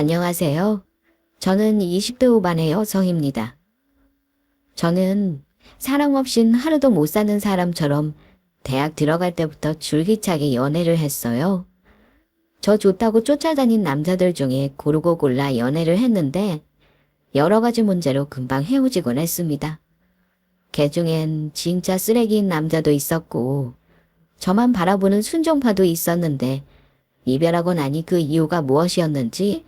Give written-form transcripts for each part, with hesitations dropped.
안녕하세요. 저는 20대 후반의 여성입니다. 저는 사랑 없인 하루도 못 사는 사람처럼 대학 들어갈 때부터 줄기차게 연애를 했어요. 저 좋다고 쫓아다닌 남자들 중에 고르고 골라 연애를 했는데 여러 가지 문제로 금방 헤어지곤 했습니다. 걔 중엔 진짜 쓰레기인 남자도 있었고 저만 바라보는 순종파도 있었는데 이별하고 나니 그 이유가 무엇이었는지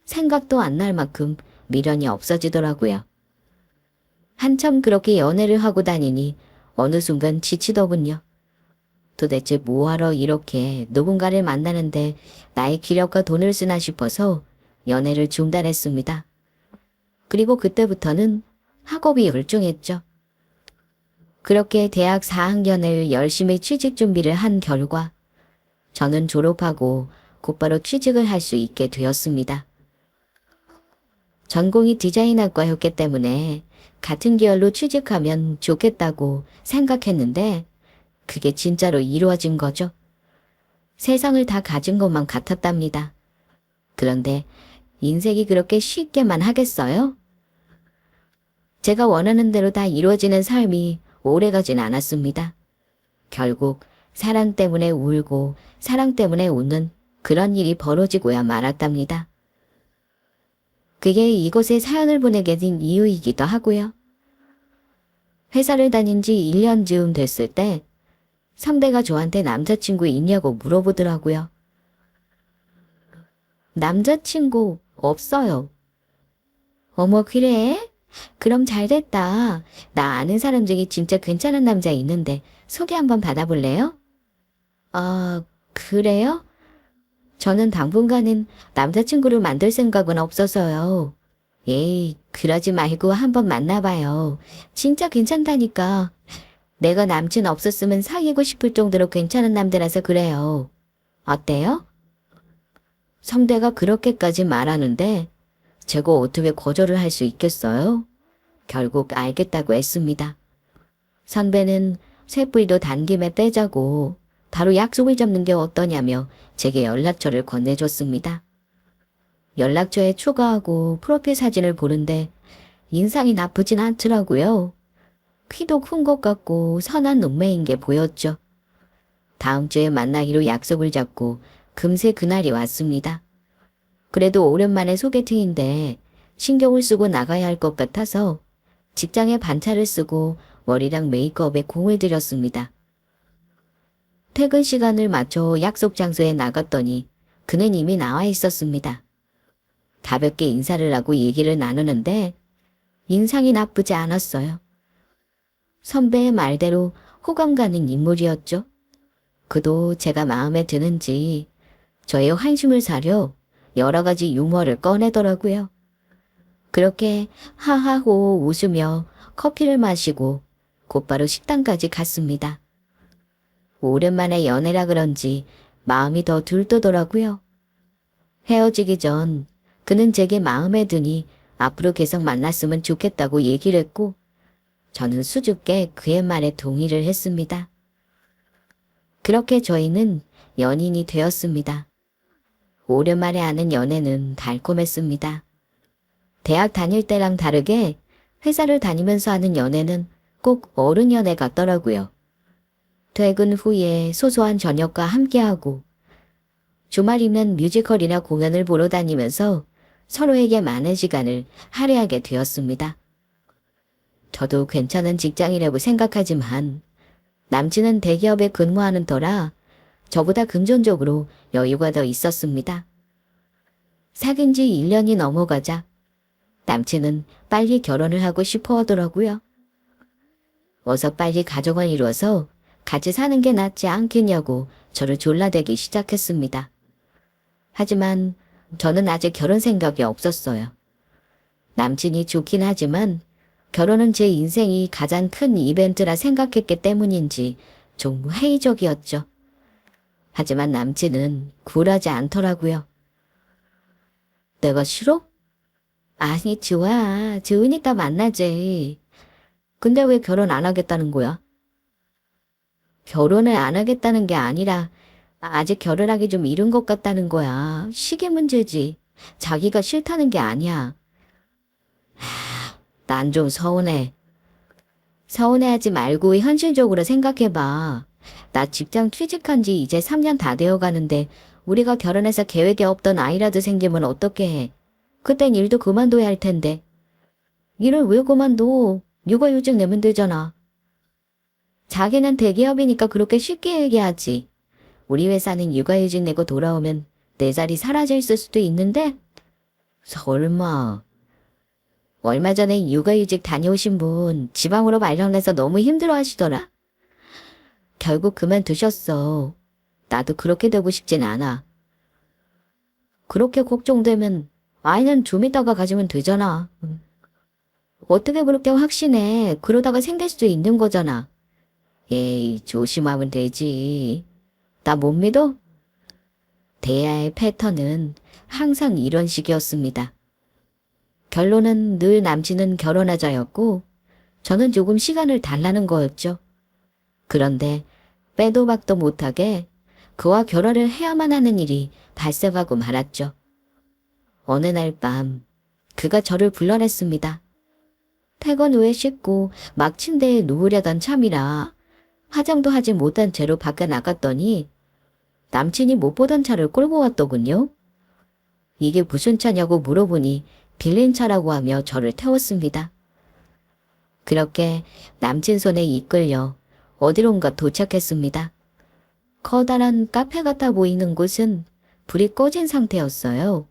생각도 안 날 만큼 미련이 없어지더라고요. 한참 그렇게 연애를 하고 다니니 어느 순간 지치더군요. 도대체 뭐하러 이렇게 누군가를 만나는데 나의 기력과 돈을 쓰나 싶어서 연애를 중단했습니다. 그리고 그때부터는 학업이 열중했죠. 그렇게 대학 4학년을 열심히 취직 준비를 한 결과 저는 졸업하고 곧바로 취직을 할 수 있게 되었습니다. 전공이 디자인학과였기 때문에 같은 계열로 취직하면 좋겠다고 생각했는데 그게 진짜로 이루어진 거죠. 세상을 다 가진 것만 같았답니다. 그런데 인생이 그렇게 쉽게만 하겠어요? 제가 원하는 대로 다 이루어지는 삶이 오래가진 않았습니다. 결국 사랑 때문에 울고 사랑 때문에 웃는 그런 일이 벌어지고야 말았답니다. 그게 이곳에 사연을 보내게 된 이유이기도 하고요. 회사를 다닌 지 1년 즈음 됐을 때 선배가 저한테 남자친구 있냐고 물어보더라고요. 남자친구 없어요. 어머 그래? 그럼 잘 됐다. 나 아는 사람 중에 진짜 괜찮은 남자 있는데 소개 한번 받아볼래요? 아, 그래요? 저는 당분간은 남자친구를 만들 생각은 없어서요. 에이, 그러지 말고 한번 만나봐요. 진짜 괜찮다니까. 내가 남친 없었으면 사귀고 싶을 정도로 괜찮은 남자라서 그래요. 어때요? 성대가 그렇게까지 말하는데 제가 어떻게 거절을 할 수 있겠어요? 결국 알겠다고 했습니다. 선배는 쇠뿌리도 단 김에 떼자고 바로 약속을 잡는 게 어떠냐며 제게 연락처를 건네줬습니다. 연락처에 추가하고 프로필 사진을 보는데 인상이 나쁘진 않더라고요. 키도 큰 것 같고 선한 눈매인 게 보였죠. 다음 주에 만나기로 약속을 잡고 금세 그날이 왔습니다. 그래도 오랜만에 소개팅인데 신경을 쓰고 나가야 할 것 같아서 직장에 반차를 쓰고 머리랑 메이크업에 공을 들였습니다. 퇴근 시간을 맞춰 약속 장소에 나갔더니 그는 이미 나와 있었습니다. 가볍게 인사를 하고 얘기를 나누는데 인상이 나쁘지 않았어요. 선배의 말대로 호감 가는 인물이었죠. 그도 제가 마음에 드는지 저의 환심을 사려 여러 가지 유머를 꺼내더라고요. 그렇게 하하호 웃으며 커피를 마시고 곧바로 식당까지 갔습니다. 오랜만에 연애라 그런지 마음이 더 들뜨더라고요. 헤어지기 전 그는 제게 마음에 드니 앞으로 계속 만났으면 좋겠다고 얘기를 했고 저는 수줍게 그의 말에 동의를 했습니다. 그렇게 저희는 연인이 되었습니다. 오랜만에 하는 연애는 달콤했습니다. 대학 다닐 때랑 다르게 회사를 다니면서 하는 연애는 꼭 어른 연애 같더라고요. 퇴근 후에 소소한 저녁과 함께하고 주말이면 뮤지컬이나 공연을 보러 다니면서 서로에게 많은 시간을 할애하게 되었습니다. 저도 괜찮은 직장이라고 생각하지만 남친은 대기업에 근무하는 터라 저보다 금전적으로 여유가 더 있었습니다. 사귄 지 1년이 넘어가자 남친은 빨리 결혼을 하고 싶어 하더라고요. 어서 빨리 가정을 이루어서 같이 사는 게 낫지 않겠냐고 저를 졸라대기 시작했습니다. 하지만 저는 아직 결혼 생각이 없었어요. 남친이 좋긴 하지만 결혼은 제 인생이 가장 큰 이벤트라 생각했기 때문인지 좀 회의적이었죠. 하지만 남친은 굴하지 않더라고요. 내가 싫어? 아니 좋아. 좋으니까 만나지. 근데 왜 결혼 안 하겠다는 거야? 결혼을 안 하겠다는 게 아니라 아직 결혼하기 좀 이른 것 같다는 거야. 시기 문제지. 자기가 싫다는 게 아니야. 난 좀 서운해. 서운해하지 말고 현실적으로 생각해봐. 나 직장 취직한 지 이제 3년 다 되어 가는데 우리가 결혼해서 계획에 없던 아이라도 생기면 어떻게 해? 그땐 일도 그만둬야 할 텐데. 일을 왜 그만둬? 육아휴직 내면 되잖아. 자기는 대기업이니까 그렇게 쉽게 얘기하지. 우리 회사는 육아휴직 내고 돌아오면 내 자리 사라져 있을 수도 있는데? 설마. 얼마 전에 육아휴직 다녀오신 분 지방으로 발령나서 너무 힘들어 하시더라. 결국 그만두셨어. 나도 그렇게 되고 싶진 않아. 그렇게 걱정되면 아이는 좀 이따가 가지면 되잖아. 어떻게 그렇게 확신해? 그러다가 생길 수도 있는 거잖아. 에이, 조심하면 되지. 나 못 믿어? 대화의 패턴은 항상 이런 식이었습니다. 결론은 늘 남친은 결혼하자였고 저는 조금 시간을 달라는 거였죠. 그런데 빼도 박도 못하게 그와 결혼을 해야만 하는 일이 발생하고 말았죠. 어느 날 밤 그가 저를 불러냈습니다. 퇴근 후에 씻고 막 침대에 누우려던 참이라 화장도 하지 못한 채로 밖에 나갔더니 남친이 못 보던 차를 끌고 왔더군요. 이게 무슨 차냐고 물어보니 빌린 차라고 하며 저를 태웠습니다. 그렇게 남친 손에 이끌려 어디론가 도착했습니다. 커다란 카페 같아 보이는 곳은 불이 꺼진 상태였어요.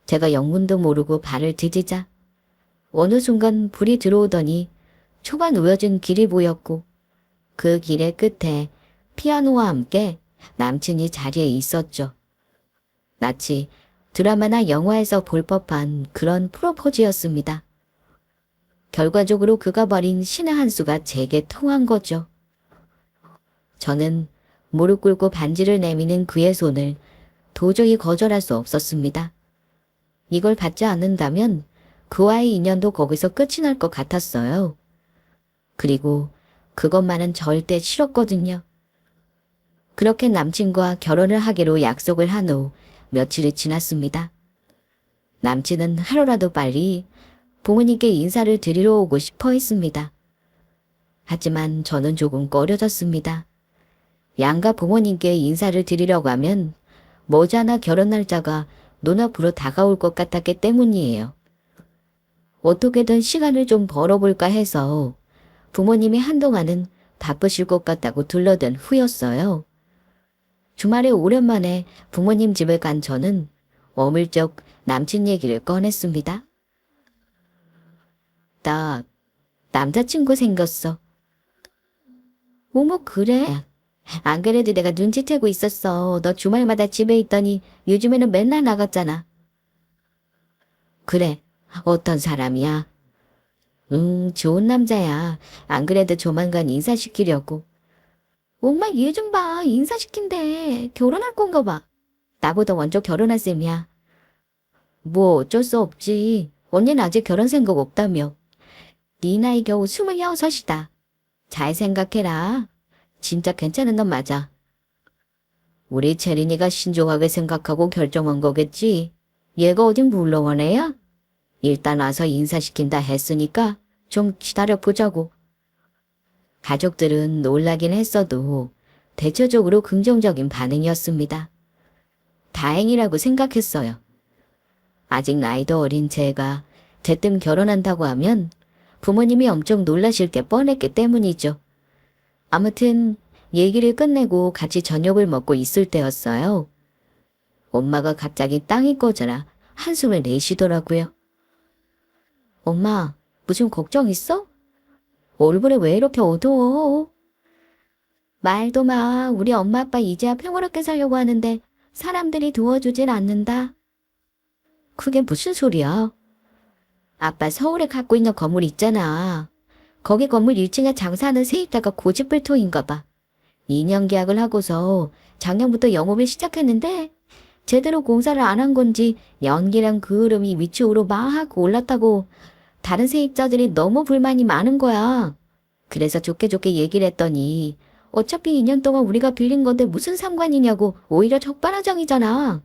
제가 영문도 모르고 발을 디디자 어느 순간 불이 들어오더니 초반 우여진 길이 보였고 그 길의 끝에 피아노와 함께 남친이 자리에 있었죠. 마치 드라마나 영화에서 볼 법한 그런 프로포즈였습니다. 결과적으로 그가 벌인 신의 한 수가 제게 통한 거죠. 저는 무릎 꿇고 반지를 내미는 그의 손을 도저히 거절할 수 없었습니다. 이걸 받지 않는다면 그와의 인연도 거기서 끝이 날 것 같았어요. 그리고 그것만은 절대 싫었거든요. 그렇게 남친과 결혼을 하기로 약속을 한 후 며칠이 지났습니다. 남친은 하루라도 빨리 부모님께 인사를 드리러 오고 싶어 했습니다. 하지만 저는 조금 꺼려졌습니다. 양가 부모님께 인사를 드리려고 하면 머지않아 결혼 날짜가 눈앞으로 다가올 것 같았기 때문이에요. 어떻게든 시간을 좀 벌어볼까 해서 부모님이 한동안은 바쁘실 것 같다고 둘러댄 후였어요. 주말에 오랜만에 부모님 집을 간 저는 어물쩍 남친 얘기를 꺼냈습니다. 나 남자친구 생겼어. 어머 그래? 안 그래도 내가 눈치채고 있었어. 너 주말마다 집에 있더니 요즘에는 맨날 나갔잖아. 그래, 어떤 사람이야? 좋은 남자야. 안 그래도 조만간 인사시키려고. 엄마 얘 좀 봐. 인사시킨대. 결혼할 건가 봐. 나보다 먼저 결혼할 셈이야. 뭐 어쩔 수 없지. 언니는 아직 결혼 생각 없다며. 네 나이 겨우 26이다. 잘 생각해라. 진짜 괜찮은 놈 맞아. 우리 채린이가 신중하게 생각하고 결정한 거겠지. 얘가 어딘 물러온 애야? 일단 와서 인사시킨다 했으니까 좀 기다려보자고. 가족들은 놀라긴 했어도 대체적으로 긍정적인 반응이었습니다. 다행이라고 생각했어요. 아직 나이도 어린 제가 대뜸 결혼한다고 하면 부모님이 엄청 놀라실 게 뻔했기 때문이죠. 아무튼 얘기를 끝내고 같이 저녁을 먹고 있을 때였어요. 엄마가 갑자기 땅이 꺼져라 한숨을 내쉬더라고요. 엄마, 무슨 걱정 있어? 얼굴에 왜 이렇게 어두워? 말도 마. 우리 엄마 아빠 이제야 평화롭게 살려고 하는데 사람들이 도와주질 않는다. 그게 무슨 소리야? 아빠 서울에 갖고 있는 건물 있잖아. 거기 건물 1층에 장사하는 세입자가 고집불통인가 봐. 2년 계약을 하고서 작년부터 영업을 시작했는데 제대로 공사를 안 한 건지 연기랑 그을음이 위쪽으로 막 올랐다고 다른 세입자들이 너무 불만이 많은 거야. 그래서 좋게 좋게 얘기를 했더니 어차피 2년 동안 우리가 빌린 건데 무슨 상관이냐고 오히려 적반하장이잖아.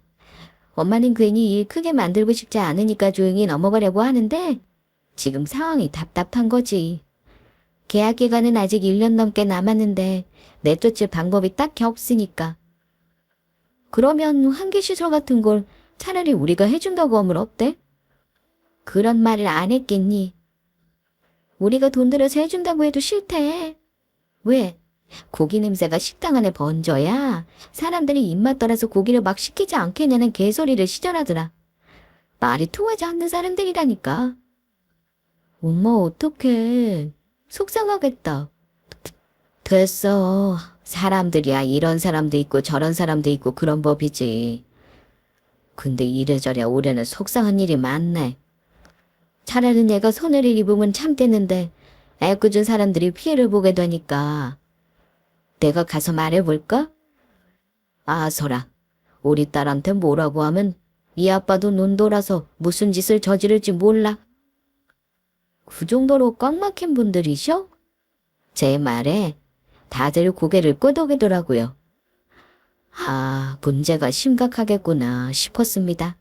엄마는 괜히 일 크게 만들고 싶지 않으니까 조용히 넘어가려고 하는데 지금 상황이 답답한 거지. 계약 기간은 아직 1년 넘게 남았는데 내쫓을 방법이 딱히 없으니까. 그러면 한계시설 같은 걸 차라리 우리가 해준다고 하면 어때? 그런 말을 안 했겠니? 우리가 돈 들여서 해준다고 해도 싫대. 왜? 고기 냄새가 식당 안에 번져야 사람들이 입맛 따라서 고기를 막 시키지 않겠냐는 개소리를 시전하더라. 말이 통하지 않는 사람들이라니까. 엄마 어떡해. 속상하겠다. 됐어. 사람들이야 이런 사람도 있고 저런 사람도 있고 그런 법이지. 근데 이래저래 올해는 속상한 일이 많네. 차라리 내가 손해를 입으면 참겠는데 애꿎은 사람들이 피해를 보게 되니까 내가 가서 말해볼까? 아, 설아. 우리 딸한테 뭐라고 하면 이 아빠도 눈 돌아서 무슨 짓을 저지를지 몰라. 그 정도로 꽉 막힌 분들이셔? 제 말에 다들 고개를 끄덕이더라고요. 아, 문제가 심각하겠구나 싶었습니다.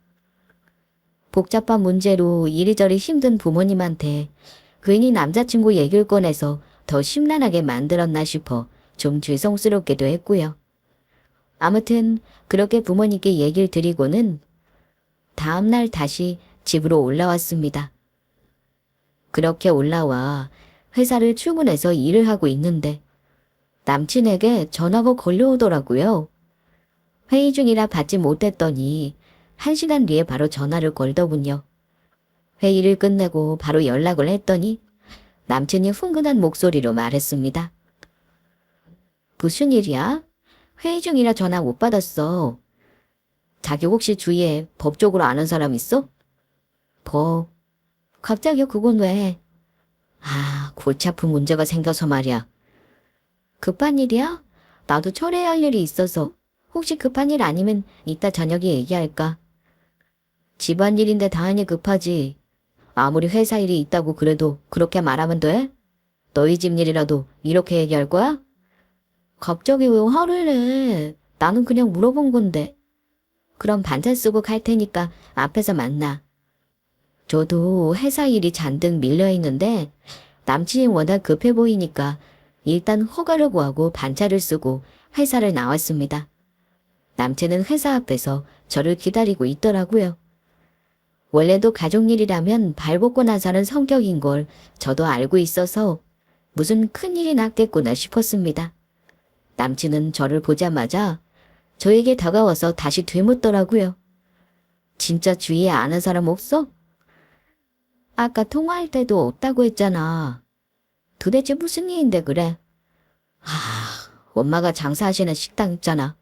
복잡한 문제로 이리저리 힘든 부모님한테 괜히 남자친구 얘기를 꺼내서 더 심란하게 만들었나 싶어 좀 죄송스럽기도 했고요. 아무튼 그렇게 부모님께 얘기를 드리고는 다음날 다시 집으로 올라왔습니다. 그렇게 올라와 회사를 출근해서 일을 하고 있는데 남친에게 전화가 걸려오더라고요. 회의 중이라 받지 못했더니 1시간 뒤에 바로 전화를 걸더군요. 회의를 끝내고 바로 연락을 했더니 남친이 훈훈한 목소리로 말했습니다. 무슨 일이야? 회의 중이라 전화 못 받았어. 자기 혹시 주위에 법적으로 아는 사람 있어? 법. 갑자기 그건 왜? 아, 골치 아픈 문제가 생겨서 말이야. 급한 일이야? 나도 처리해야 할 일이 있어서 혹시 급한 일 아니면 이따 저녁에 얘기할까? 집안일인데 당연히 급하지. 아무리 회사 일이 있다고 그래도 그렇게 말하면 돼? 너희 집 일이라도 이렇게 얘기할 거야? 갑자기 왜 화를 내? 나는 그냥 물어본 건데. 그럼 반찬 쓰고 갈 테니까 앞에서 만나. 저도 회사 일이 잔뜩 밀려있는데 남친이 워낙 급해 보이니까 일단 허가를 구하고 반차를 쓰고 회사를 나왔습니다. 남친은 회사 앞에서 저를 기다리고 있더라고요. 원래도 가족 일이라면 발벗고 나서는 성격인 걸 저도 알고 있어서 무슨 큰일이 났겠구나 싶었습니다. 남친은 저를 보자마자 저에게 다가와서 다시 되묻더라고요. 진짜 주위에 아는 사람 없어? 아까 통화할 때도 없다고 했잖아. 도대체 무슨 일인데 그래? 엄마가 장사하시는 식당 있잖아.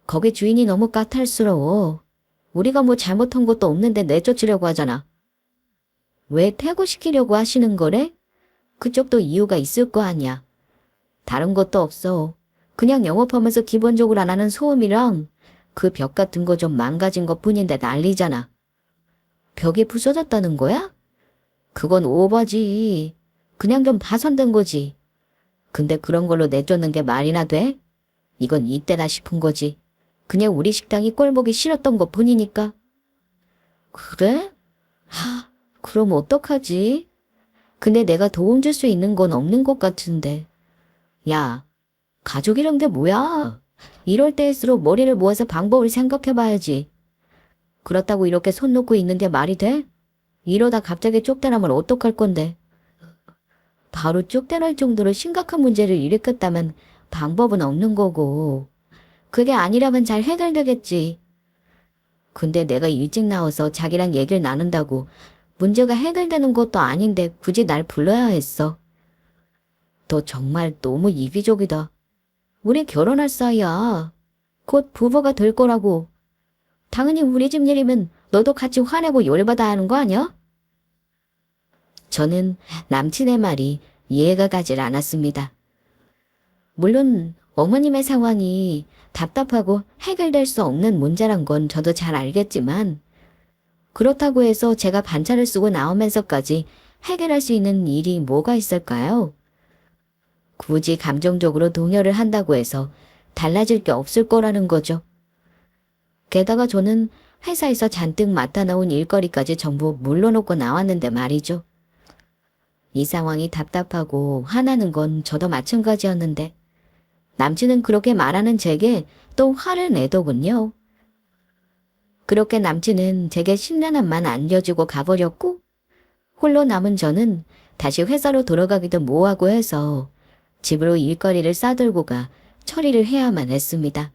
거기 주인이 너무 까탈스러워. 우리가 뭐 잘못한 것도 없는데 내쫓으려고 하잖아. 왜 퇴고시키려고 하시는 거래? 그쪽도 이유가 있을 거 아니야. 다른 것도 없어. 그냥 영업하면서 기본적으로 안 하는 소음이랑 그 벽 같은 거 좀 망가진 것 뿐인데 난리잖아. 벽이 부서졌다는 거야? 그건 오버지. 그냥 좀 파손된 거지. 근데 그런 걸로 내쫓는 게 말이나 돼? 이건 이때다 싶은 거지. 그냥 우리 식당이 꼴보기 싫었던 것 뿐이니까. 그래? 그럼 어떡하지? 근데 내가 도움 줄 수 있는 건 없는 것 같은데. 야, 가족이란 게 뭐야? 이럴 때일수록 머리를 모아서 방법을 생각해봐야지. 그렇다고 이렇게 손 놓고 있는 게 말이 돼? 이러다 갑자기 쫓겨나면 어떡할 건데? 바로 쫓겨날 정도로 심각한 문제를 일으켰다면 방법은 없는 거고. 그게 아니라면 잘 해결되겠지. 근데 내가 일찍 나와서 자기랑 얘기를 나눈다고 문제가 해결되는 것도 아닌데 굳이 날 불러야 했어. 너 정말 너무 이기적이다. 우리 결혼할 사이야. 곧 부부가 될 거라고. 당연히 우리 집 일이면 너도 같이 화내고 열받아야 하는 거 아니야? 저는 남친의 말이 이해가 가질 않았습니다. 물론 어머님의 상황이 답답하고 해결될 수 없는 문제란 건 저도 잘 알겠지만 그렇다고 해서 제가 반차를 쓰고 나오면서까지 해결할 수 있는 일이 뭐가 있을까요? 굳이 감정적으로 동요를 한다고 해서 달라질 게 없을 거라는 거죠. 게다가 저는 회사에서 잔뜩 맡아놓은 일거리까지 전부 물러놓고 나왔는데 말이죠. 이 상황이 답답하고 화나는 건 저도 마찬가지였는데 남친은 그렇게 말하는 제게 또 화를 내더군요. 그렇게 남친은 제게 신랄함만 안겨주고 가버렸고 홀로 남은 저는 다시 회사로 돌아가기도 뭐하고 해서 집으로 일거리를 싸들고 가 처리를 해야만 했습니다.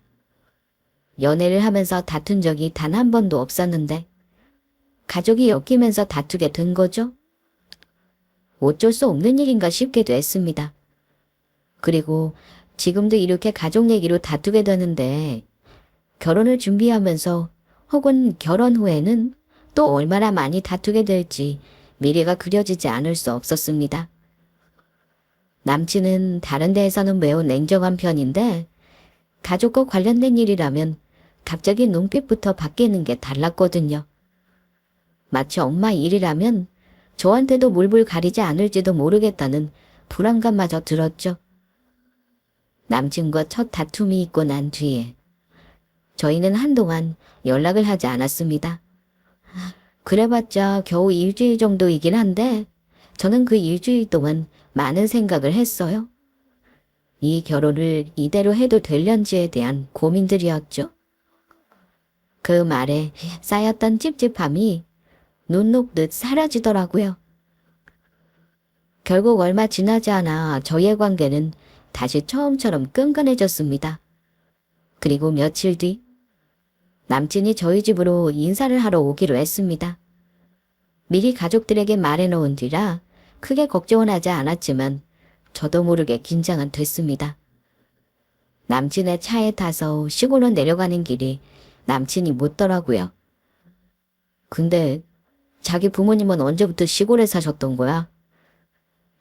연애를 하면서 다툰 적이 단 한 번도 없었는데 가족이 엮이면서 다투게 된 거죠. 어쩔 수 없는 일인가 싶기도 했습니다. 그리고 지금도 이렇게 가족 얘기로 다투게 되는데 결혼을 준비하면서 혹은 결혼 후에는 또 얼마나 많이 다투게 될지 미래가 그려지지 않을 수 없었습니다. 남친은 다른 데에서는 매우 냉정한 편인데 가족과 관련된 일이라면 갑자기 눈빛부터 바뀌는 게 달랐거든요. 마치 엄마 일이라면 저한테도 물불 가리지 않을지도 모르겠다는 불안감마저 들었죠. 남친과 첫 다툼이 있고 난 뒤에 저희는 한동안 연락을 하지 않았습니다. 그래봤자 겨우 일주일 정도이긴 한데 저는 그 일주일 동안 많은 생각을 했어요. 이 결혼을 이대로 해도 될런지에 대한 고민들이었죠. 그 말에 쌓였던 찝찝함이 눈 녹듯 사라지더라고요. 결국 얼마 지나지 않아 저희의 관계는 다시 처음처럼 끈끈해졌습니다. 그리고 며칠 뒤 남친이 저희 집으로 인사를 하러 오기로 했습니다. 미리 가족들에게 말해놓은 뒤라 크게 걱정은 하지 않았지만 저도 모르게 긴장은 됐습니다. 남친의 차에 타서 시골로 내려가는 길이 남친이 묻더라고요. 근데 자기 부모님은 언제부터 시골에 사셨던 거야?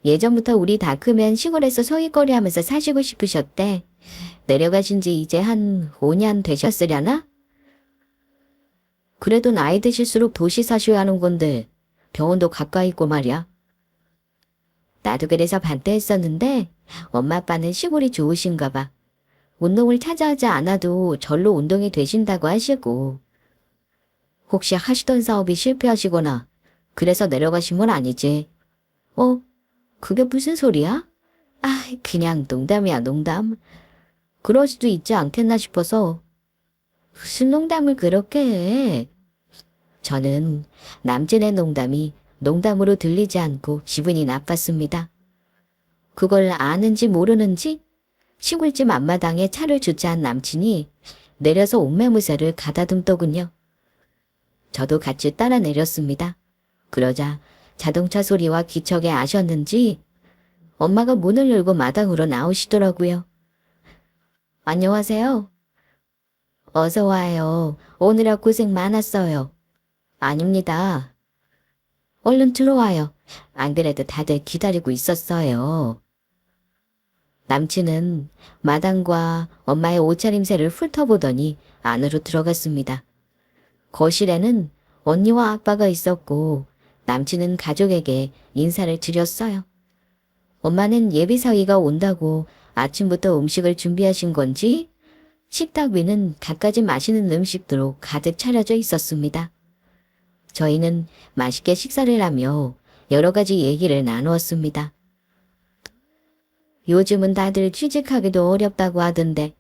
예전부터 우리 다 크면 시골에서 소일거리 하면서 사시고 싶으셨대. 내려가신 지 이제 한 5년 되셨으려나? 그래도 나이 드실수록 도시 사셔야 하는 건데 병원도 가까이 있고 말이야. 나도 그래서 반대했었는데 엄마 아빠는 시골이 좋으신가 봐. 운동을 찾아하지 않아도 절로 운동이 되신다고 하시고. 혹시 하시던 사업이 실패하시거나 그래서 내려가신 건 아니지? 그게 무슨 소리야? 그냥 농담이야, 농담. 그럴 수도 있지 않겠나 싶어서. 무슨 농담을 그렇게 해? 저는 남친의 농담이 농담으로 들리지 않고 기분이 나빴습니다. 그걸 아는지 모르는지 시골집 앞마당에 차를 주차한 남친이 내려서 옷매무새를 가다듬더군요. 저도 같이 따라 내렸습니다. 그러자 자동차 소리와 기척에 아셨는지 엄마가 문을 열고 마당으로 나오시더라고요. 안녕하세요. 어서 와요. 오느라 고생 많았어요. 아닙니다. 얼른 들어와요. 안 그래도 다들 기다리고 있었어요. 남친은 마당과 엄마의 옷차림새를 훑어보더니 안으로 들어갔습니다. 거실에는 언니와 아빠가 있었고 남친은 가족에게 인사를 드렸어요. 엄마는 예비사위가 온다고 아침부터 음식을 준비하신 건지 식탁 위는 갖가지 맛있는 음식들로 가득 차려져 있었습니다. 저희는 맛있게 식사를 하며 여러 가지 얘기를 나누었습니다. 요즘은 다들 취직하기도 어렵다고 하던데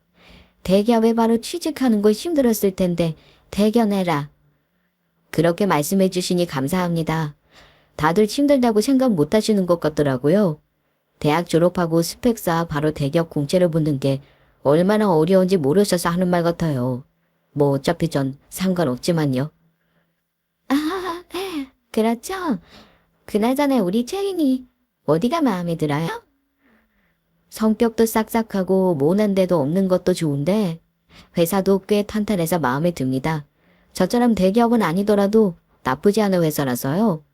대기업에 바로 취직하는 거 힘들었을 텐데 대견해라. 그렇게 말씀해 주시니 감사합니다. 다들 힘들다고 생각 못 하시는 것 같더라고요. 대학 졸업하고 스펙 쌓아 바로 대기업 공채를 붙는 게 얼마나 어려운지 모르셔서 하는 말 같아요. 뭐 어차피 전 상관없지만요. 그렇죠. 그나저나 우리 채인이 어디가 마음에 들어요? 성격도 싹싹하고 모난 데도 없는 것도 좋은데 회사도 꽤 탄탄해서 마음에 듭니다. 저처럼 대기업은 아니더라도 나쁘지 않은 회사라서요.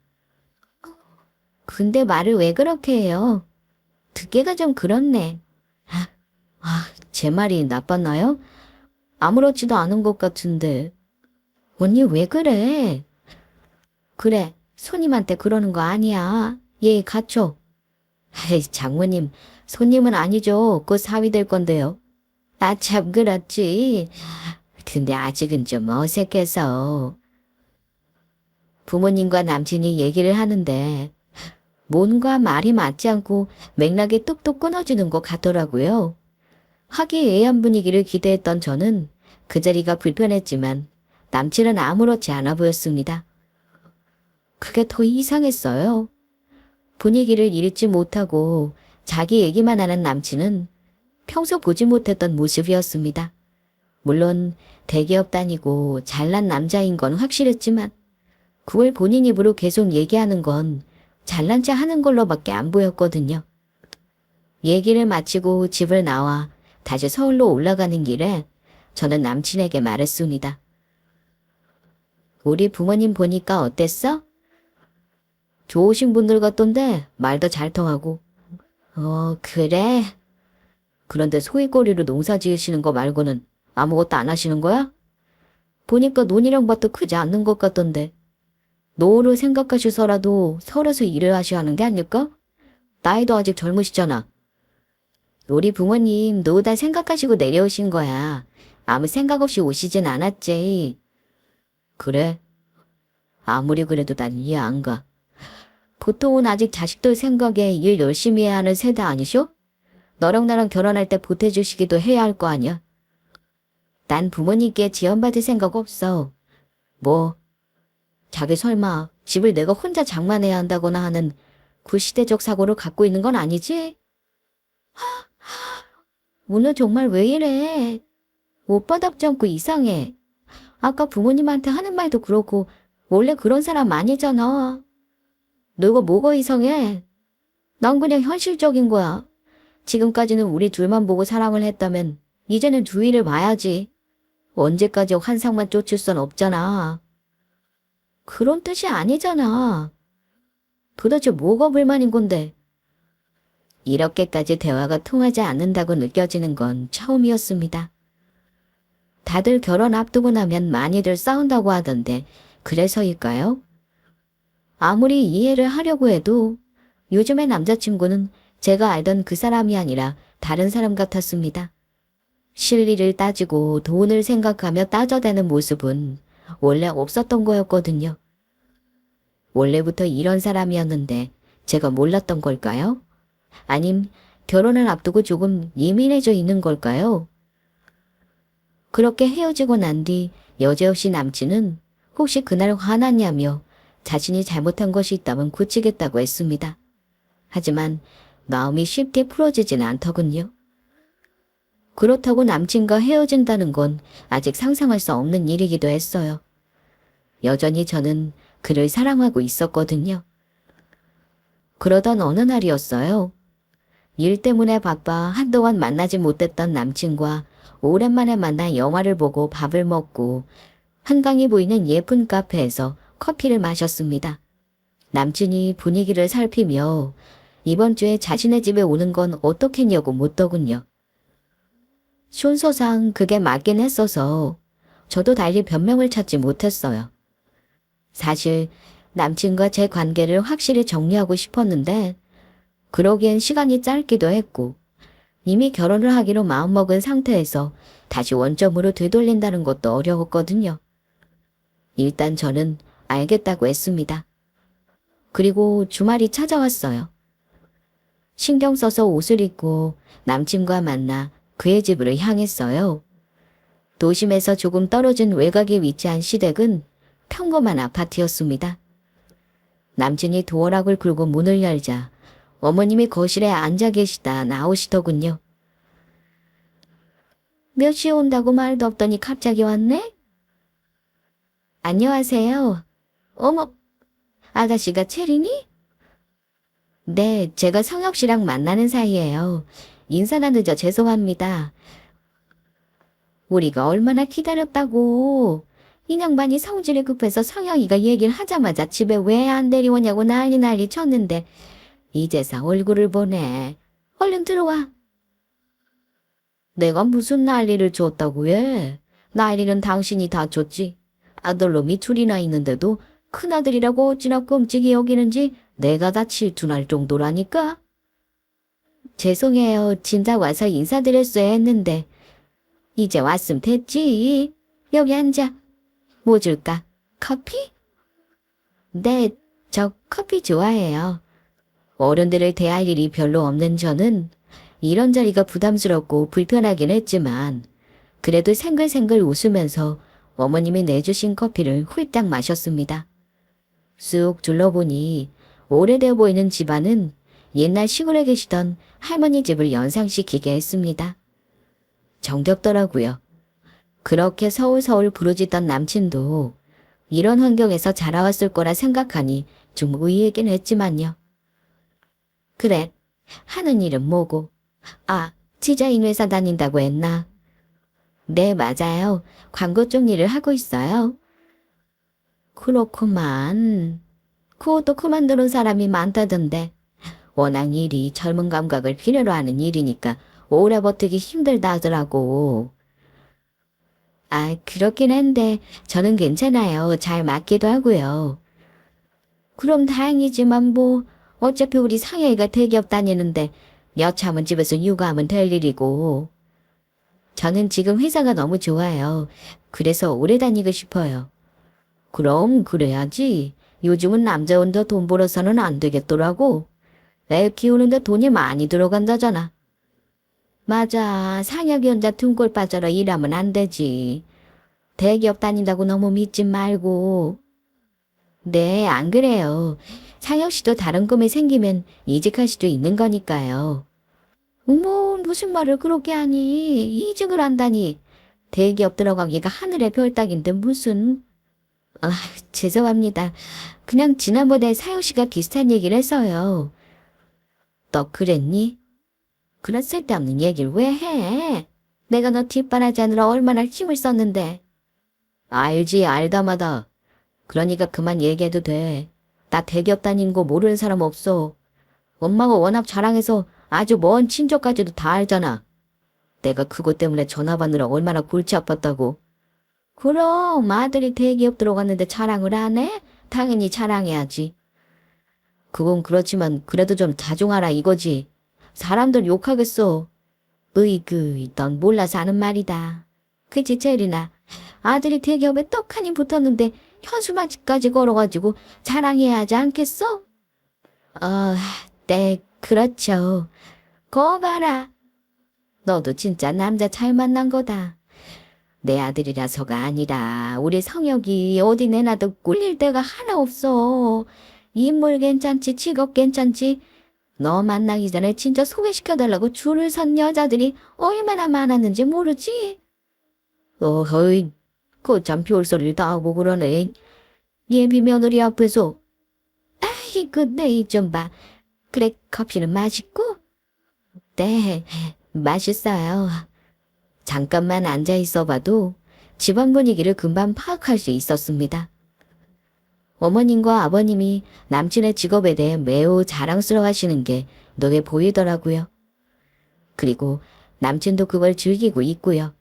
근데 말을 왜 그렇게 해요? 듣기가 좀 그렇네. 제 말이 나빴나요? 아무렇지도 않은 것 같은데. 언니 왜 그래? 그래, 손님한테 그러는 거 아니야. 얘 갖춰. 장모님, 손님은 아니죠. 곧 사위 될 건데요. 참 그렇지. 근데 아직은 좀 어색해서. 부모님과 남친이 얘기를 하는데 뭔가 말이 맞지 않고 맥락이 뚝뚝 끊어지는 것 같더라고요. 화기애애한 분위기를 기대했던 저는 그 자리가 불편했지만 남친은 아무렇지 않아 보였습니다. 그게 더 이상했어요. 분위기를 읽지 못하고 자기 얘기만 하는 남친은 평소 보지 못했던 모습이었습니다. 물론 대기업 다니고 잘난 남자인 건 확실했지만 그걸 본인 입으로 계속 얘기하는 건 잘난 체 하는 걸로밖에 안 보였거든요. 얘기를 마치고 집을 나와 다시 서울로 올라가는 길에 저는 남친에게 말했습니다. 우리 부모님 보니까 어땠어? 좋으신 분들 같던데 말도 잘 통하고. 그래? 그런데 소일거리로 농사 지으시는 거 말고는 아무것도 안 하시는 거야? 보니까 논이랑 밭도 크지 않는 것 같던데. 노후를 생각하셔서라도 서울에서 일을 하셔야 하는 게 아닐까? 나이도 아직 젊으시잖아. 우리 부모님 노후 다 생각하시고 내려오신 거야. 아무 생각 없이 오시진 않았지. 그래? 아무리 그래도 난 이해 안 가. 보통은 아직 자식들 생각에 일 열심히 해야 하는 세대 아니쇼? 너랑 나랑 결혼할 때 보태주시기도 해야 할 거 아니야? 난 부모님께 지원받을 생각 없어. 뭐? 자기 설마 집을 내가 혼자 장만해야 한다거나 하는 구시대적 사고를 갖고 있는 건 아니지? 오늘 정말 왜 이래? 오빠답지 않고 이상해. 아까 부모님한테 하는 말도 그렇고 원래 그런 사람 아니잖아. 너가 뭐가 이상해? 난 그냥 현실적인 거야. 지금까지는 우리 둘만 보고 사랑을 했다면 이제는 주위를 봐야지. 언제까지 환상만 쫓을 순 없잖아. 그런 뜻이 아니잖아. 도대체 뭐가 불만인 건데? 이렇게까지 대화가 통하지 않는다고 느껴지는 건 처음이었습니다. 다들 결혼 앞두고 나면 많이들 싸운다고 하던데 그래서일까요? 아무리 이해를 하려고 해도 요즘의 남자친구는 제가 알던 그 사람이 아니라 다른 사람 같았습니다. 실리를 따지고 돈을 생각하며 따져대는 모습은 원래 없었던 거였거든요. 원래부터 이런 사람이었는데 제가 몰랐던 걸까요? 아님 결혼을 앞두고 조금 예민해져 있는 걸까요? 그렇게 헤어지고 난 뒤 여지없이 남친은 혹시 그날 화났냐며 자신이 잘못한 것이 있다면 고치겠다고 했습니다. 하지만 마음이 쉽게 풀어지진 않더군요. 그렇다고 남친과 헤어진다는 건 아직 상상할 수 없는 일이기도 했어요. 여전히 저는 그를 사랑하고 있었거든요. 그러던 어느 날이었어요. 일 때문에 바빠 한동안 만나지 못했던 남친과 오랜만에 만나 영화를 보고 밥을 먹고 한강이 보이는 예쁜 카페에서 커피를 마셨습니다. 남친이 분위기를 살피며 이번 주에 자신의 집에 오는 건 어떻겠냐고 묻더군요. 순서상 그게 맞긴 했어서 저도 달리 변명을 찾지 못했어요. 사실 남친과 제 관계를 확실히 정리하고 싶었는데 그러기엔 시간이 짧기도 했고 이미 결혼을 하기로 마음먹은 상태에서 다시 원점으로 되돌린다는 것도 어려웠거든요. 일단 저는 알겠다고 했습니다. 그리고 주말이 찾아왔어요. 신경 써서 옷을 입고 남친과 만나 그의 집으로 향했어요. 도심에서 조금 떨어진 외곽에 위치한 시댁은 평범한 아파트였습니다. 남친이 도어락을 굴고 문을 열자 어머님이 거실에 앉아 계시다 나오시더군요. 몇 시에 온다고 말도 없더니 갑자기 왔네? 안녕하세요. 어머, 아가씨가 체리니? 네, 제가 성혁 씨랑 만나는 사이예요. 인사가 늦어 죄송합니다. 우리가 얼마나 기다렸다고. 이 양반이 성질이 급해서 성혁이가 얘기를 하자마자 집에 왜 안 데려오냐고 난리 쳤는데 이제서 얼굴을 보네. 얼른 들어와. 내가 무슨 난리를 줬다고 해? 난리는 당신이 다 줬지. 아들놈이 둘이나 있는데도 큰아들이라고 어찌나 끔찍이 여기는지 내가 다 질투날 정도라니까. 죄송해요. 진작 와서 인사드렸어야 했는데. 이제 왔음 됐지. 여기 앉아. 뭐 줄까? 커피? 네, 저 커피 좋아해요. 어른들을 대할 일이 별로 없는 저는 이런 자리가 부담스럽고 불편하긴 했지만 그래도 생글생글 웃으면서 어머님이 내주신 커피를 훌딱 마셨습니다. 쑥 둘러보니 오래되어 보이는 집안은 옛날 시골에 계시던 할머니 집을 연상시키게 했습니다. 정겹더라고요. 그렇게 서울서울 부르짖던 남친도 이런 환경에서 자라왔을 거라 생각하니 좀 의외긴 했지만요. 그래, 하는 일은 뭐고? 아, 디자인 회사 다닌다고 했나? 네, 맞아요. 광고 쪽 일을 하고 있어요. 그렇구만. 그것도 그만두는 사람이 많다던데. 워낙 일이 젊은 감각을 필요로 하는 일이니까 오래 버티기 힘들다 하더라고. 아, 그렇긴 한데 저는 괜찮아요. 잘 맞기도 하고요. 그럼 다행이지만 뭐 어차피 우리 상혜이가 대기업 다니는데 여참은 집에서 육아하면 될 일이고. 저는 지금 회사가 너무 좋아요. 그래서 오래 다니고 싶어요. 그럼 그래야지. 요즘은 남자 혼자 돈 벌어서는 안 되겠더라고. 애 키우는데 돈이 많이 들어간다잖아. 맞아. 상혁이 혼자 등골 빠져라 일하면 안 되지. 대기업 다닌다고 너무 믿지 말고. 네, 안 그래요. 상혁 씨도 다른 꿈이 생기면 이직할 수도 있는 거니까요. 어머, 무슨 말을 그렇게 하니? 이직을 한다니. 대기업 들어가기가 하늘의 별 따긴데 무슨. 아, 죄송합니다. 그냥 지난번에 사혁 씨가 비슷한 얘기를 해서요. 너 그랬니? 그런 쓸데없는 얘기를 왜 해? 내가 너 뒷바라지하느라 얼마나 힘을 썼는데. 알지, 알다마다. 그러니까 그만 얘기해도 돼. 나 대기업 다닌 거 모르는 사람 없어. 엄마가 워낙 자랑해서 아주 먼 친척까지도 다 알잖아. 내가 그것 때문에 전화 받느라 얼마나 골치 아팠다고. 그럼 아들이 대기업 들어갔는데 자랑을 안 해? 당연히 자랑해야지. 그건 그렇지만 그래도 좀 자중하라 이거지. 사람들 욕하겠어. 으이그, 넌 몰라서 하는 말이다. 그치, 체리나. 아들이 대기업에 떡하니 붙었는데 현수막까지 걸어가지고 자랑해야 하지 않겠어? 네, 그렇죠. 거 봐라. 너도 진짜 남자 잘 만난 거다. 내 아들이라서가 아니라 우리 성혁이 어디 내놔도 꿀릴 데가 하나 없어. 인물 괜찮지, 직업 괜찮지. 너 만나기 전에 진짜 소개시켜달라고 줄을 선 여자들이 얼마나 많았는지 모르지? 어허이, 거참 별소리를 다 하고 그러네. 예비 며느리 앞에서. 아이고, 내이 좀 봐. 그래, 커피는 맛있고? 네, 맛있어요. 잠깐만 앉아 있어봐도 집안 분위기를 금방 파악할 수 있었습니다. 어머님과 아버님이 남친의 직업에 대해 매우 자랑스러워하시는 게 눈에 보이더라고요. 그리고 남친도 그걸 즐기고 있고요.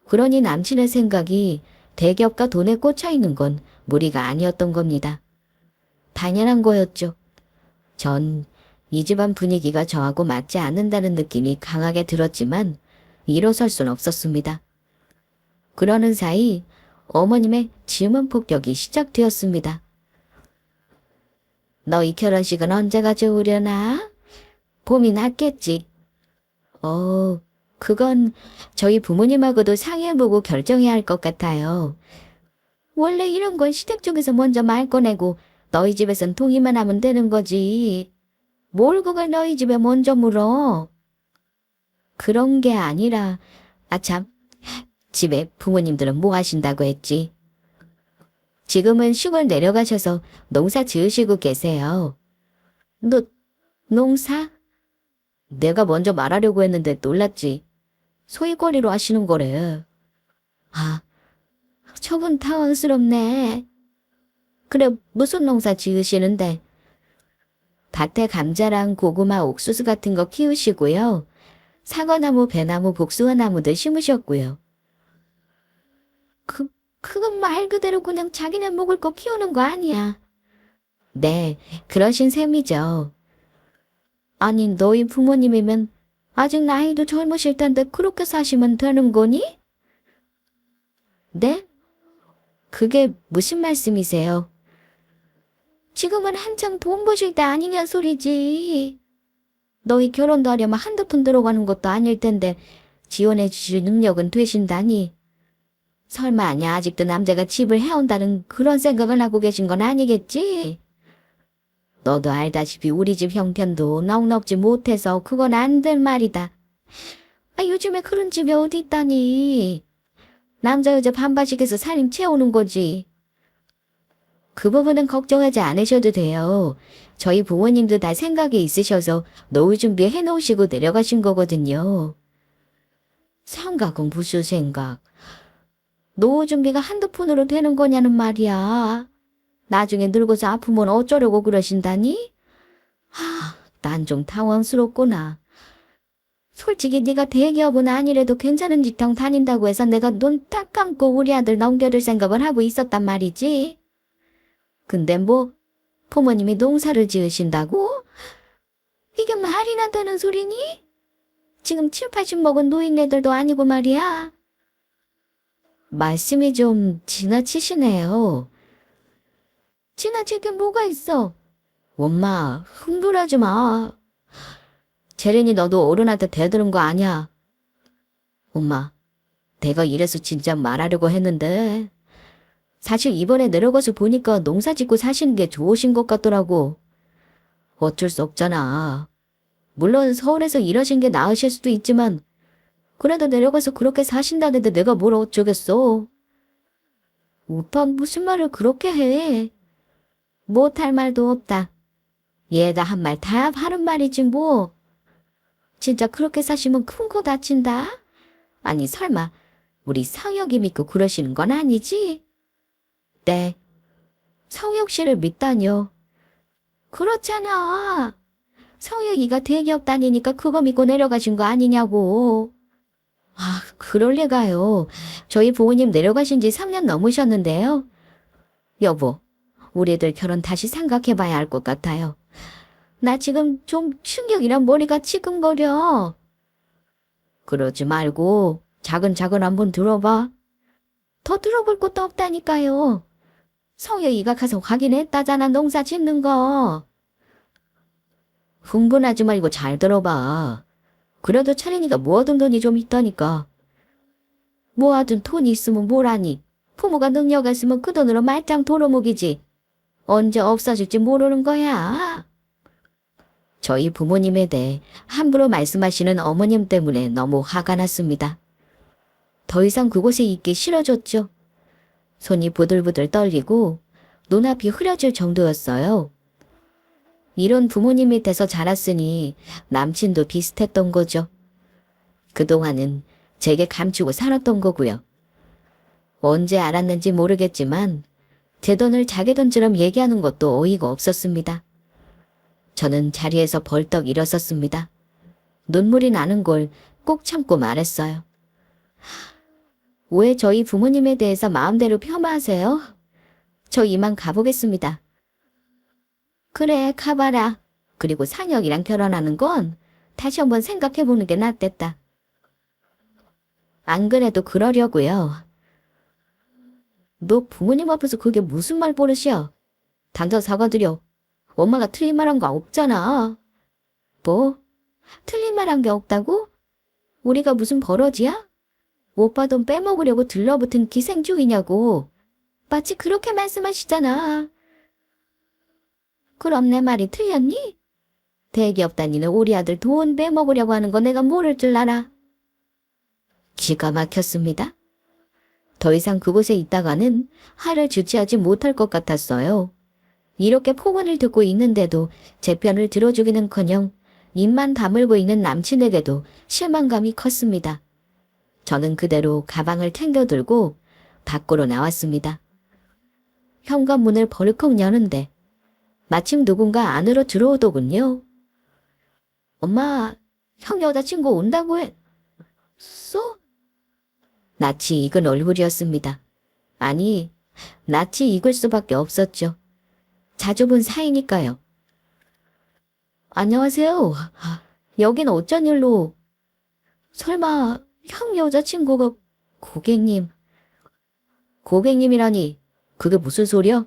그러니 남친의 생각이 대기업과 돈에 꽂혀 있는 건 무리가 아니었던 겁니다. 당연한 거였죠. 전 이 집안 분위기가 저하고 맞지 않는다는 느낌이 강하게 들었지만 일어설 순 없었습니다. 그러는 사이 어머님의 질문 폭격이 시작되었습니다. 너희 결혼식은 언제가 좋으려나? 봄이 낫겠지. 그건 저희 부모님하고도 상의해보고 결정해야 할 것 같아요. 원래 이런 건 시댁 쪽에서 먼저 말 꺼내고 너희 집에선 동의만 하면 되는 거지. 뭘 그걸 너희 집에 먼저 물어? 그런 게 아니라, 참, 집에 부모님들은 뭐 하신다고 했지? 지금은 시골 내려가셔서 농사 지으시고 계세요. 농사? 내가 먼저 말하려고 했는데 놀랐지. 소일거리로 하시는 거래. 아, 저건 당황스럽네. 그래, 무슨 농사 지으시는데? 밭에 감자랑 고구마, 옥수수 같은 거 키우시고요. 사과나무, 배나무, 복숭아나무도 심으셨고요. 그건 말 그대로 그냥 자기네 먹을 거 키우는 거 아니야. 네, 그러신 셈이죠. 아니, 너희 부모님이면 아직 나이도 젊으실 텐데 그렇게 사시면 되는 거니? 네? 그게 무슨 말씀이세요? 지금은 한창 돈 버실 때 아니냐 소리지. 너희 결혼도 하려면 한두 푼 들어가는 것도 아닐 텐데 지원해 주실 능력은 되신다니. 설마 아냐 아직도 남자가 집을 해온다는 그런 생각을 하고 계신 건 아니겠지? 너도 알다시피 우리 집 형편도 넉넉지 못해서 그건 안 될 말이다. 아, 요즘에 그런 집이 어디 있다니. 남자 여자 반반씩해서 살림 채우는 거지. 그 부분은 걱정하지 않으셔도 돼요. 저희 부모님도 다 생각이 있으셔서 노후 준비해 놓으시고 내려가신 거거든요. 생각은 무슨 생각? 노후 준비가 한두 푼으로 되는 거냐는 말이야. 나중에 늙어서 아프면 어쩌려고 그러신다니? 난 좀 당황스럽구나. 솔직히 네가 대기업은 아니래도 괜찮은 직장 다닌다고 해서 내가 눈 딱 감고 우리 아들 넘겨둘 생각을 하고 있었단 말이지. 근데 뭐 부모님이 농사를 지으신다고? 이게 말이나 되는 소리니? 지금 7, 80 먹은 노인네들도 아니고 말이야. 말씀이 좀 지나치시네요. 지나칠 게 뭐가 있어? 엄마, 흥분하지 마. 제린이 너도 어른한테 대드는 거 아니야. 엄마, 내가 이래서 진짜 말하려고 했는데 사실 이번에 내려가서 보니까 농사 짓고 사시는 게 좋으신 것 같더라고. 어쩔 수 없잖아. 물론 서울에서 일하신 게 나으실 수도 있지만 그래도 내려가서 그렇게 사신다는데 내가 뭘 어쩌겠어. 오빠 무슨 말을 그렇게 해. 못할 말도 없다. 얘가 한 말 다 하는 말이지 뭐. 진짜 그렇게 사시면 큰 거 다친다. 아니 설마 우리 성혁이 믿고 그러시는 건 아니지? 네. 성혁 씨를 믿다뇨. 그렇잖아. 성혁이가 대기업 다니니까 그거 믿고 내려가신 거 아니냐고. 아, 그럴 리가요. 저희 부모님 내려가신 지 3년 넘으셨는데요. 여보, 우리 애들 결혼 다시 생각해봐야 할 것 같아요. 나 지금 좀 충격이란 머리가 지근거려. 그러지 말고 차근차근 한번 들어봐. 더 들어볼 것도 없다니까요. 성혁이가 가서 확인했다잖아, 농사 짓는 거. 흥분하지 말고 잘 들어봐. 그래도 차린이가 모아둔 돈이 좀 있다니까. 모아둔 돈이 있으면 뭐라니. 부모가 능력 있으면 그 돈으로 말짱 돌아먹이지. 언제 없어질지 모르는 거야. 저희 부모님에 대해 함부로 말씀하시는 어머님 때문에 너무 화가 났습니다. 더 이상 그곳에 있기 싫어졌죠. 손이 부들부들 떨리고 눈앞이 흐려질 정도였어요. 이런 부모님 밑에서 자랐으니 남친도 비슷했던 거죠. 그동안은 제게 감추고 살았던 거고요. 언제 알았는지 모르겠지만 제 돈을 자기 돈처럼 얘기하는 것도 어이가 없었습니다. 저는 자리에서 벌떡 일어섰습니다. 눈물이 나는 걸 꼭 참고 말했어요. 왜 저희 부모님에 대해서 마음대로 폄하하세요? 저 이만 가보겠습니다. 그래, 가봐라. 그리고 상혁이랑 결혼하는 건 다시 한번 생각해보는 게 낫겠다. 안 그래도 그러려고요. 너 부모님 앞에서 그게 무슨 말 버릇이야? 당장 사과드려. 엄마가 틀린 말 한 거 없잖아. 뭐? 틀린 말 한 게 없다고? 우리가 무슨 버러지야? 오빠 돈 빼먹으려고 들러붙은 기생충이냐고. 마치 그렇게 말씀하시잖아. 그럼 내 말이 틀렸니? 대기업 다니는 우리 아들 돈 빼먹으려고 하는 거 내가 모를 줄 알아. 기가 막혔습니다. 더 이상 그곳에 있다가는 화를 주체하지 못할 것 같았어요. 이렇게 폭언을 듣고 있는데도 제 편을 들어주기는커녕 입만 다물고 있는 남친에게도 실망감이 컸습니다. 저는 그대로 가방을 챙겨들고 밖으로 나왔습니다. 현관문을 벌컥 여는데 마침 누군가 안으로 들어오더군요. 엄마, 형 여자친구 온다고 했어? 낯이 익은 얼굴이었습니다. 아니, 낯이 익을 수밖에 없었죠. 자주 본 사이니까요. 안녕하세요. 여긴 어쩐 일로? 설마 형 여자친구가 고객님. 고객님이라니, 그게 무슨 소리야?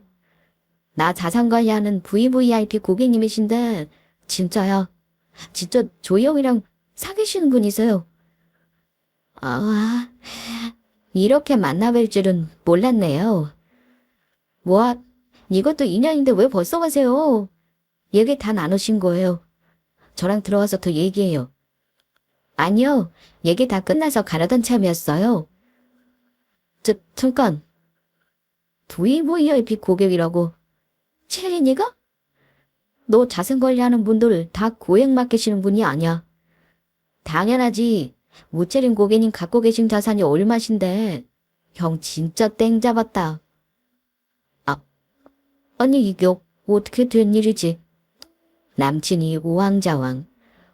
나 자산관리하는 VVIP 고객님이신데, 진짜야. 진짜 조이형이랑 사귀시는 분이세요. 아, 이렇게 만나뵐 줄은 몰랐네요. 뭐, 이것도 인연인데 왜 벌써 가세요? 얘기 다 나누신 거예요. 저랑 들어와서 더 얘기해요. 아니요, 얘기 다 끝나서 가려던 참이었어요. 잠깐. VVIP 고객이라고. 체린이가? 너 자생관리하는 분들 다 고액 맡기시는 분이 아니야. 당연하지. 무채린 고객님 갖고 계신 자산이 얼마신데. 형 진짜 땡 잡았다. 아, 아니 이게 어떻게 된 일이지? 남친이 우왕좌왕.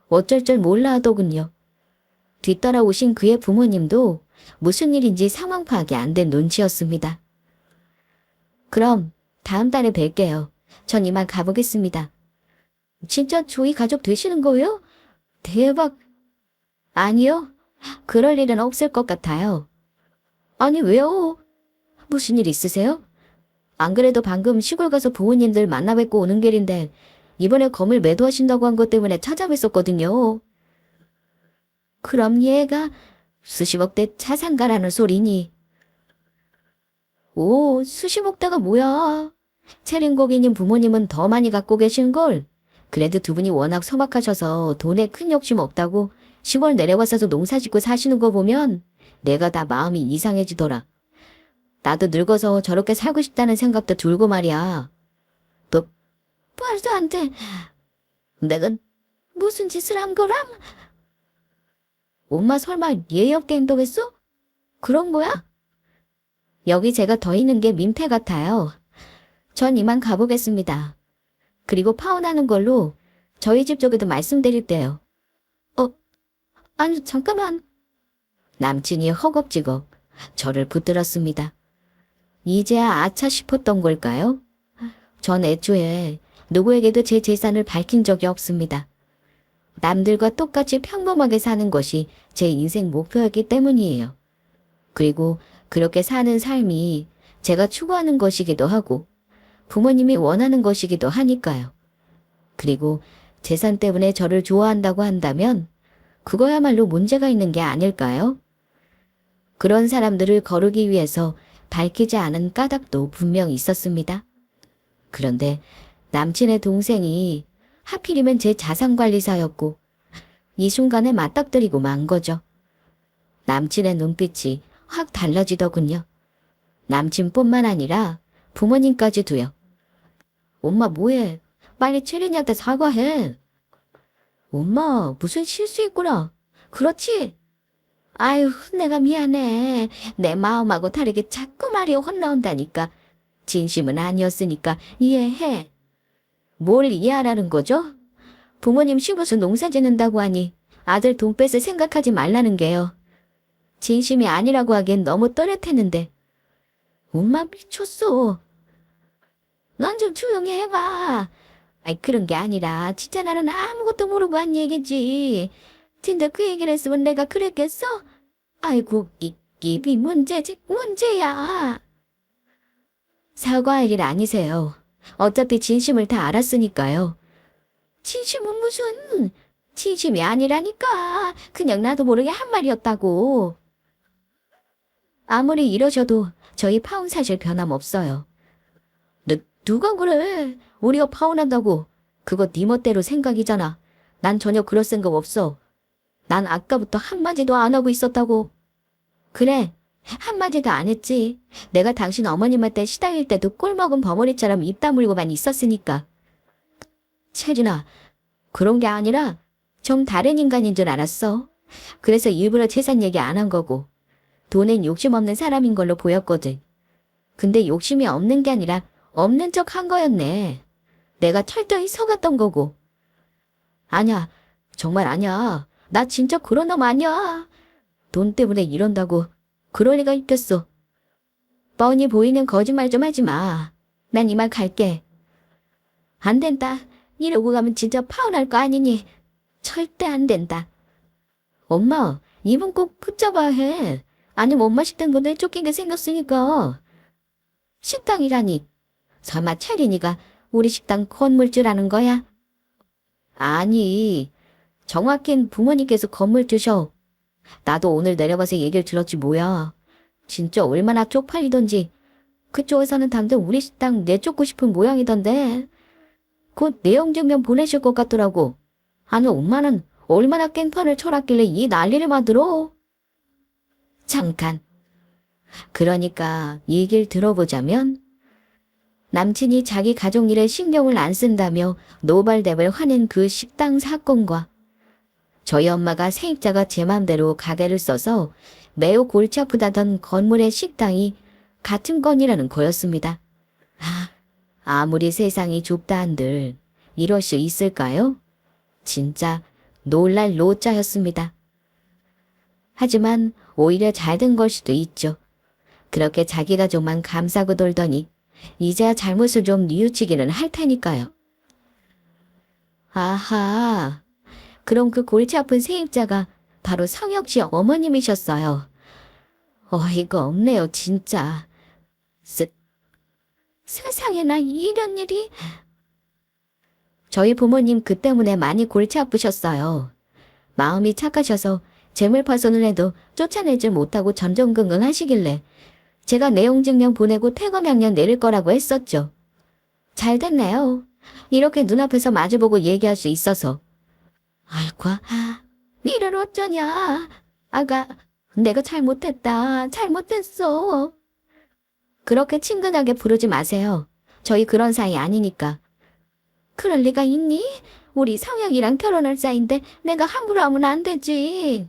어쩔 줄 몰라 하더군요. 뒤따라오신 그의 부모님도 무슨 일인지 상황 파악이 안 된 눈치였습니다. 그럼 다음 달에 뵐게요. 전 이만 가보겠습니다. 진짜 조이 가족 되시는 거예요? 대박. 아니요. 그럴 일은 없을 것 같아요. 아니 왜요? 무슨 일 있으세요? 안 그래도 방금 시골 가서 부모님들 만나 뵙고 오는 길인데 이번에 건물 매도하신다고 한 것 때문에 찾아뵀었거든요. 그럼 얘가 수십억대 자산가라는 소리니. 오, 수십억대가 뭐야. 채린 고객님 부모님은 더 많이 갖고 계신걸. 그래도 두 분이 워낙 소박하셔서 돈에 큰 욕심 없다고 시골 내려가셔서 농사 짓고 사시는 거 보면 내가 다 마음이 이상해지더라. 나도 늙어서 저렇게 살고 싶다는 생각도 들고 말이야. 너, 말도 안 돼. 내가 무슨 짓을 한 거람? 엄마 설마 예의 없게 행동했어? 그런 거야? 여기 제가 더 있는 게 민폐 같아요. 전 이만 가보겠습니다. 그리고 파혼하는 걸로 저희 집 쪽에도 말씀드릴게요. 아니 잠깐만. 남친이 허겁지겁 저를 붙들었습니다. 이제야 아차 싶었던 걸까요? 전 애초에 누구에게도 제 재산을 밝힌 적이 없습니다. 남들과 똑같이 평범하게 사는 것이 제 인생 목표였기 때문이에요. 그리고 그렇게 사는 삶이 제가 추구하는 것이기도 하고 부모님이 원하는 것이기도 하니까요. 그리고 재산 때문에 저를 좋아한다고 한다면 그거야말로 문제가 있는 게 아닐까요? 그런 사람들을 거르기 위해서 밝히지 않은 까닭도 분명 있었습니다. 그런데 남친의 동생이 하필이면 제 자산관리사였고 이 순간에 맞닥뜨리고 만 거죠. 남친의 눈빛이 확 달라지더군요. 남친뿐만 아니라 부모님까지도요. 엄마 뭐해? 빨리 채린이한테 사과해. 엄마 무슨 실수했구나. 그렇지? 아유 내가 미안해. 내 마음하고 다르게 자꾸 말이 혼나온다니까. 진심은 아니었으니까 이해해. 뭘 이해하라는 거죠? 부모님 시부수 농사 짓는다고 하니 아들 돈 뺏을 생각하지 말라는 게요. 진심이 아니라고 하기엔 너무 또렷했는데. 엄마 미쳤어. 넌 좀 조용히 해봐. 아이 그런 게 아니라 진짜 나는 아무것도 모르고 한 얘기지. 진짜 그 얘기를 했으면 내가 그랬겠어? 아이고 입이 문제지 문제야. 사과할 일 아니세요. 어차피 진심을 다 알았으니까요. 진심은 무슨 진심이 아니라니까. 그냥 나도 모르게 한 말이었다고. 아무리 이러셔도 저희 파혼 사실 변함없어요. 누가 그래? 우리가 파혼한다고. 그거 네 멋대로 생각이잖아. 난 전혀 그럴 생각 없어. 난 아까부터 한마디도 안 하고 있었다고. 그래, 한마디도 안 했지. 내가 당신 어머님한테 시달릴 때도 꼴먹은 버무리처럼 입 다물고만 있었으니까. 채린아, 그런 게 아니라 좀 다른 인간인 줄 알았어. 그래서 일부러 재산 얘기 안 한 거고. 돈엔 욕심 없는 사람인 걸로 보였거든. 근데 욕심이 없는 게 아니라 없는 척 한 거였네. 내가 철저히 속았던 거고. 아니야, 정말 아니야. 나 진짜 그런 놈 아니야. 돈 때문에 이런다고 그럴 리가 있겠어. 뻔히 보이는 거짓말 좀 하지 마. 난 이만 갈게. 안 된다. 이러고 가면 진짜 파혼할 거 아니니. 절대 안 된다. 엄마, 이분 꼭 붙잡아야 해. 아니면 엄마 식단 분들 쫓기게 생겼으니까. 식당이라니. 설마 채린이가 우리 식당 건물주 라는 거야? 아니, 정확히는 부모님께서 건물주셔. 나도 오늘 내려가서 얘기를 들었지 뭐야. 진짜 얼마나 쪽팔리던지. 그쪽에서는 당장 우리 식당 내쫓고 싶은 모양이던데. 곧 내용 증명 보내실 것 같더라고. 아니 엄마는 얼마나 깽판을 쳐놨길래 이 난리를 만들어? 잠깐. 그러니까 얘기를 들어보자면 남친이 자기 가족 일에 신경을 안 쓴다며 노발대발 화낸 그 식당 사건과 저희 엄마가 세입자가 제 맘대로 가게를 써서 매우 골치 아프다던 건물의 식당이 같은 건이라는 거였습니다. 아무리 세상이 좁다 한들 이럴 수 있을까요? 진짜 놀랄 노자였습니다. 하지만 오히려 잘 된 걸 수도 있죠. 그렇게 자기 가족만 감싸고 돌더니 이제야 잘못을 좀 뉘우치기는 할 테니까요. 아하, 그럼 그 골치 아픈 세입자가 바로 성혁 씨 어머님이셨어요. 어이가 없네요, 진짜. 세상에나 이런 일이. 저희 부모님 그 때문에 많이 골치 아프셨어요. 마음이 착하셔서 재물 파손을 해도 쫓아내질 못하고 전전긍긍 하시길래 제가 내용 증명 보내고 퇴거명령 내릴 거라고 했었죠. 잘 됐네요. 이렇게 눈앞에서 마주보고 얘기할 수 있어서. 아이고, 니를 어쩌냐. 아가, 내가 잘못했다. 잘못했어. 그렇게 친근하게 부르지 마세요. 저희 그런 사이 아니니까. 그럴 리가 있니? 우리 성혁이랑 결혼할 사이인데 내가 함부로 하면 안 되지.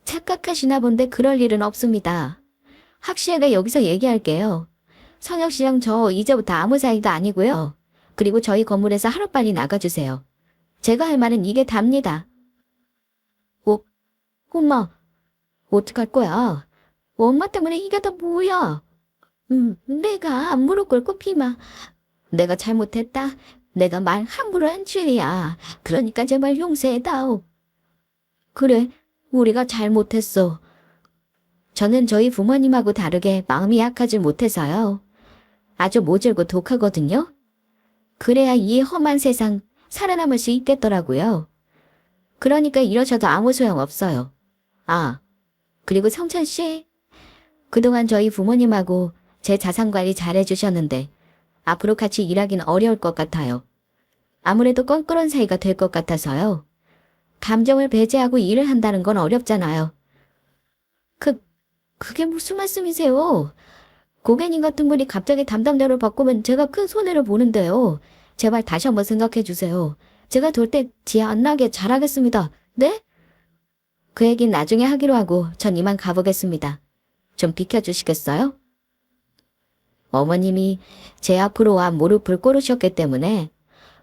착각하시나 본데 그럴 일은 없습니다. 확실하게 여기서 얘기할게요. 성혁 씨랑 저 이제부터 아무 사이도 아니고요. 그리고 저희 건물에서 하루빨리 나가주세요. 제가 할 말은 이게 답니다. 엄마, 어떡할 거야? 엄마 때문에 이게 다 뭐야? 내가 무릎 꿇고 피마. 내가 잘못했다. 내가 말 함부로 한 죄야. 그러니까 제발 용서해다오. 그래, 우리가 잘못했어. 저는 저희 부모님하고 다르게 마음이 약하지 못해서요. 아주 모질고 독하거든요. 그래야 이 험한 세상 살아남을 수 있겠더라고요. 그러니까 이러셔도 아무 소용 없어요. 그리고 성찬 씨. 그동안 저희 부모님하고 제 자산 관리 잘해주셨는데 앞으로 같이 일하긴 어려울 것 같아요. 아무래도 껄끄러운 사이가 될 것 같아서요. 감정을 배제하고 일을 한다는 건 어렵잖아요. 그게 무슨 말씀이세요? 고객님 같은 분이 갑자기 담당자로 바꾸면 제가 큰 손해를 보는데요. 제발 다시 한번 생각해 주세요. 제가 돌 때 지 안 나게 잘하겠습니다. 네? 그 얘긴 나중에 하기로 하고 전 이만 가보겠습니다. 좀 비켜주시겠어요? 어머님이 제 앞으로 와 무릎을 꿇으셨기 때문에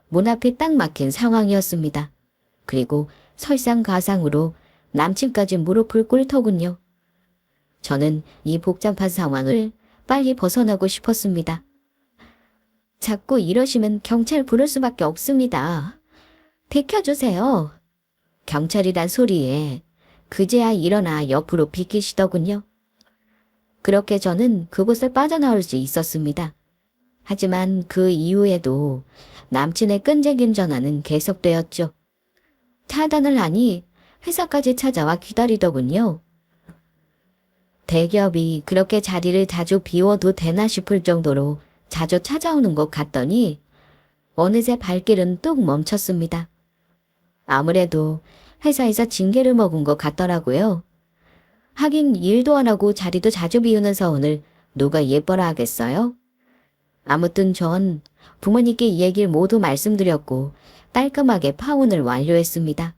문 앞이 딱 막힌 상황이었습니다. 그리고 설상가상으로 남친까지 무릎을 꿇더군요. 저는 이 복잡한 상황을 빨리 벗어나고 싶었습니다. 자꾸 이러시면 경찰 부를 수밖에 없습니다. 비켜주세요. 경찰이란 소리에 그제야 일어나 옆으로 비키시더군요. 그렇게 저는 그곳을 빠져나올 수 있었습니다. 하지만 그 이후에도 남친의 끈질긴 전화는 계속되었죠. 차단을 하니 회사까지 찾아와 기다리더군요. 대기업이 그렇게 자리를 자주 비워도 되나 싶을 정도로 자주 찾아오는 것 같더니 어느새 발길은 뚝 멈췄습니다. 아무래도 회사에서 징계를 먹은 것 같더라고요. 하긴 일도 안 하고 자리도 자주 비우는 서운을 누가 예뻐라 하겠어요? 아무튼 전 부모님께 이 얘기를 모두 말씀드렸고 깔끔하게 파혼을 완료했습니다.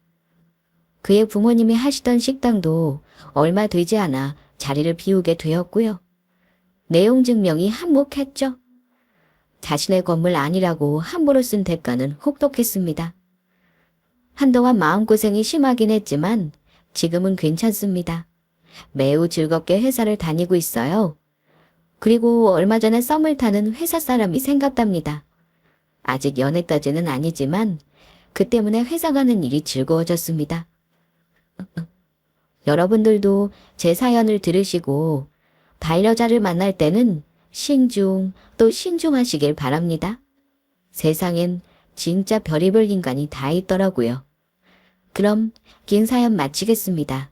그의 부모님이 하시던 식당도 얼마 되지 않아 자리를 비우게 되었고요. 내용 증명이 한몫했죠. 자신의 건물 아니라고 함부로 쓴 대가는 혹독했습니다. 한동안 마음고생이 심하긴 했지만 지금은 괜찮습니다. 매우 즐겁게 회사를 다니고 있어요. 그리고 얼마 전에 썸을 타는 회사 사람이 생겼답니다. 아직 연애까지는 아니지만 그 때문에 회사 가는 일이 즐거워졌습니다. 여러분들도 제 사연을 들으시고 반려자를 만날 때는 신중 또 신중하시길 바랍니다. 세상엔 진짜 별의별 인간이 다 있더라고요. 그럼 긴 사연 마치겠습니다.